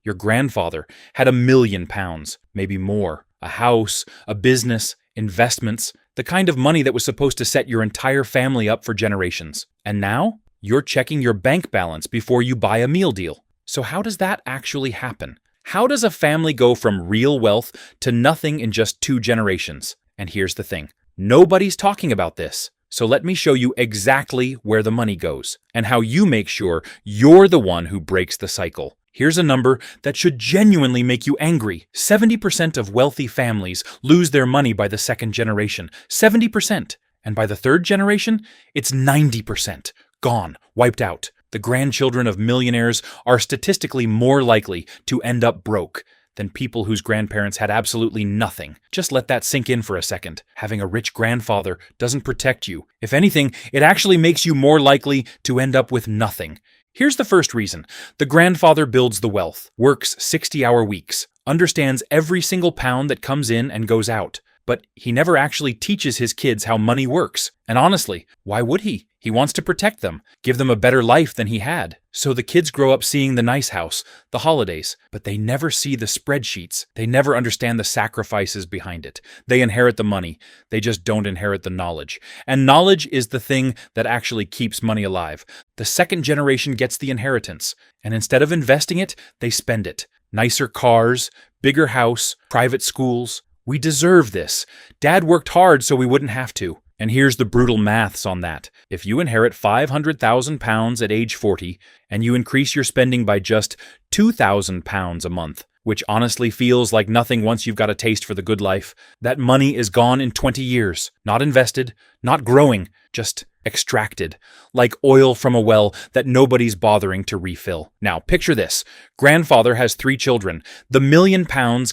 Your grandfather had £1 million, maybe more. A house, a business, investments, the kind of money that was supposed to set your entire family up for generations. And now, you're checking your bank balance before you buy a meal deal. So how does that actually happen? How does a family go from real wealth to nothing in just 2 generations? And here's the thing. Nobody's talking about this. So let me show you exactly where the money goes and how you make sure you're the one who breaks the cycle. Here's a number that should genuinely make you angry. 70% of wealthy families lose their money by the 2nd generation. 70%. And by the 3rd generation, it's 90%. Gone. Wiped out. The grandchildren of millionaires are statistically more likely to end up broke than people whose grandparents had absolutely nothing. Just let that sink in for a second. Having a rich grandfather doesn't protect you. If anything, it actually makes you more likely to end up with nothing. Here's the first reason. The grandfather builds the wealth, works 60-hour weeks, understands every single pound that comes in and goes out. But he never actually teaches his kids how money works. And honestly, why would he? He wants to protect them, give them a better life than he had. So the kids grow up seeing the nice house, the holidays, but they never see the spreadsheets. They never understand the sacrifices behind it. They inherit the money. They just don't inherit the knowledge. And knowledge is the thing that actually keeps money alive. The 2nd generation gets the inheritance, and instead of investing it, they spend it. Nicer cars, bigger house, private schools. We deserve this. Dad worked hard so we wouldn't have to. And here's the brutal maths on that. If you inherit £500,000 at age 40 and you increase your spending by just £2,000 a month, which honestly feels like nothing once you've got a taste for the good life, that money is gone in 20 years. Not invested, not growing, just extracted, like oil from a well that nobody's bothering to refill. Now, picture this. Grandfather has 3 children. The £1 million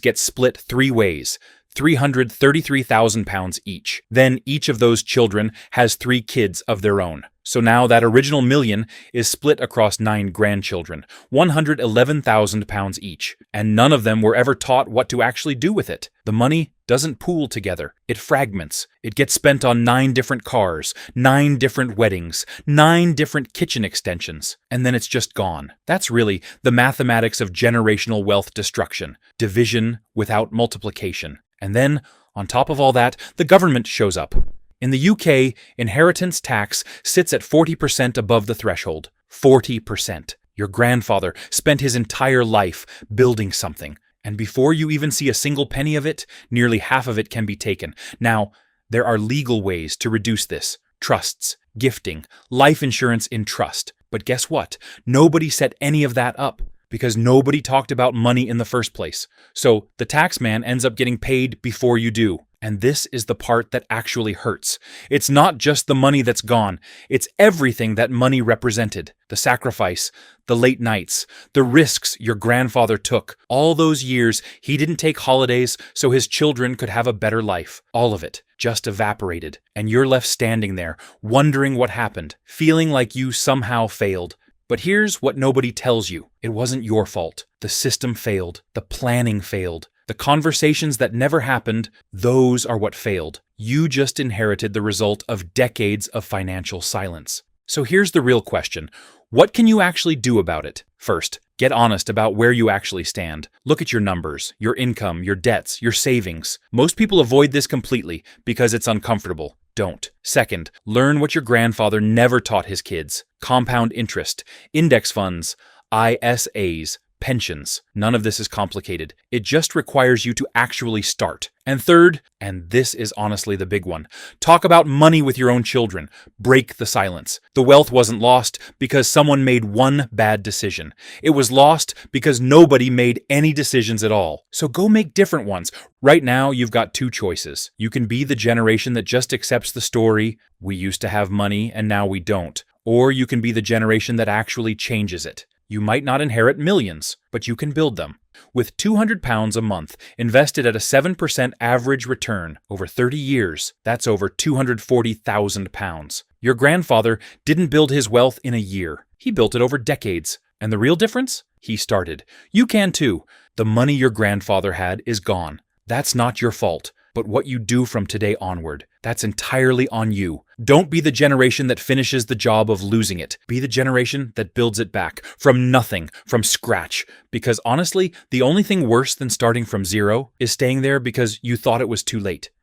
gets split 3 ways. £333,000 each. Then each of those children has 3 kids of their own. So now that original million is split across 9 grandchildren, £111,000 each. And none of them were ever taught what to actually do with it. The money doesn't pool together. It fragments. It gets spent on 9 different cars, 9 different weddings, 9 different kitchen extensions, and then it's just gone. That's really the mathematics of generational wealth destruction. Division without multiplication. And then, on top of all that, the government shows up. In the UK, inheritance tax sits at 40% above the threshold. 40%. Your grandfather spent his entire life building something. And before you even see a single penny of it, nearly half of it can be taken. Now, there are legal ways to reduce this. Trusts, gifting, life insurance in trust. But guess what? Nobody set any of that up because nobody talked about money in the first place. So the tax man ends up getting paid before you do. And this is the part that actually hurts. It's not just the money that's gone. It's everything that money represented. The sacrifice, the late nights, the risks your grandfather took. All those years, he didn't take holidays so his children could have a better life. All of it just evaporated. And you're left standing there, wondering what happened, feeling like you somehow failed. But here's what nobody tells you. It wasn't your fault. The system failed. The planning failed. The conversations that never happened, those are what failed. You just inherited the result of decades of financial silence. So here's the real question. What can you actually do about it? First, get honest about where you actually stand. Look at your numbers, your income, your debts, your savings. Most people avoid this completely because it's uncomfortable. Don't. Second, learn what your grandfather never taught his kids. Compound interest, index funds, ISAs, pensions. None of this is complicated. It just requires you to actually start. And third, and this is honestly the big one, talk about money with your own children. Break the silence. The wealth wasn't lost because someone made one bad decision. It was lost because nobody made any decisions at all. So go make different ones. Right now, you've got 2 choices. You can be the generation that just accepts the story, we used to have money and now we don't. Or you can be the generation that actually changes it. You might not inherit millions, but you can build them. With £200 a month invested at a 7% average return over 30 years, that's over £240,000. Your grandfather didn't build his wealth in a year. He built it over decades. And the real difference? He started. You can too. The money your grandfather had is gone. That's not your fault. But what you do from today onward, that's entirely on you. Don't be the generation that finishes the job of losing it. Be the generation that builds it back, from nothing, from scratch. Because honestly, the only thing worse than starting from zero is staying there because you thought it was too late.